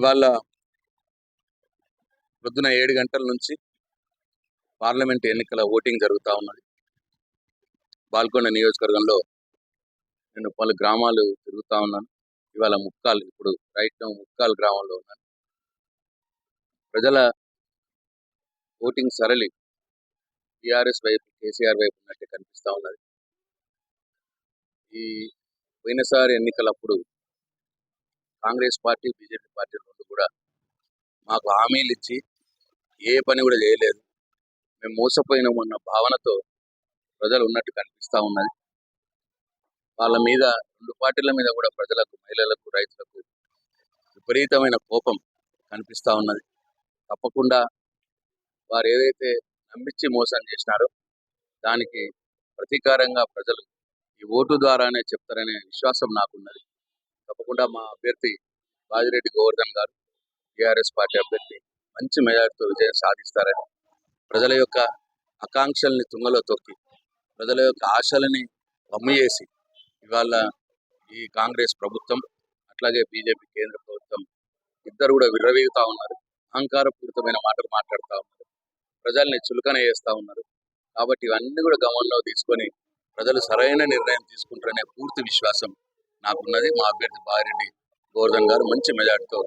ఇవాళ పొద్దున 7 గంటల నుంచి పార్లమెంట్ ఎన్నికల ఓటింగ్ జరుగుతూ ఉన్నది. బాల్కొండ నియోజకవర్గంలో నేను పలు గ్రామాలు తిరుగుతూ ఉన్నాను. ఇవాళ ఇప్పుడు ముక్కాల్ గ్రామంలో ఉన్నాను. ప్రజల ఓటింగ్ సరళి టీఆర్ఎస్ వైపు, కేసీఆర్ వైపు ఉన్నట్టే కనిపిస్తూ ఉన్నది. ఈ పోయినసారి ఎన్నికలప్పుడు కాంగ్రెస్ పార్టీ, బీజేపీ పార్టీ రెండు కూడా మాకు హామీలు ఇచ్చి ఏ పని కూడా చేయలేదు, మేము మోసపోయినామన్న భావనతో ప్రజలు ఉన్నట్టు కనిపిస్తూ ఉన్నది. వాళ్ళ మీద, రెండు పార్టీల మీద కూడా ప్రజలకు, మహిళలకు, రైతులకు విపరీతమైన కోపం కనిపిస్తూ ఉన్నది. తప్పకుండా వారు ఏదైతే నమ్మించి మోసం చేసినారో దానికి ప్రతీకారంగా ప్రజలు ఈ ఓటు ద్వారానే చెప్తారనే విశ్వాసం నాకున్నది. తప్పకుండా మా అభ్యర్థి బాజిరెడ్డి గోవర్ధన్ గారు, టీఆర్ఎస్ పార్టీ అభ్యర్థి, మంచి మెజార్టీతో విజయం సాధిస్తారని, ప్రజల యొక్క ఆకాంక్షల్ని తుంగలో తొక్కి, ప్రజల యొక్క ఆశలని వమ్ము చేసి ఇవాళ ఈ కాంగ్రెస్ ప్రభుత్వం అట్లాగే బీజేపీ కేంద్ర ప్రభుత్వం ఇద్దరు కూడా విర్రవీగుతా ఉన్నారు. అహంకారపూరితమైన మాటలు మాట్లాడుతూ ఉన్నారు, ప్రజల్ని చులకన చేస్తూ ఉన్నారు. కాబట్టి ఇవన్నీ కూడా గమనంలో తీసుకొని ప్రజలు సరైన నిర్ణయం తీసుకుంటారనే పూర్తి విశ్వాసం నాకున్నది. మా అభ్యర్థి బాజిరెడ్డి గోవర్ధన్ గారు మంచి మెజార్టీతో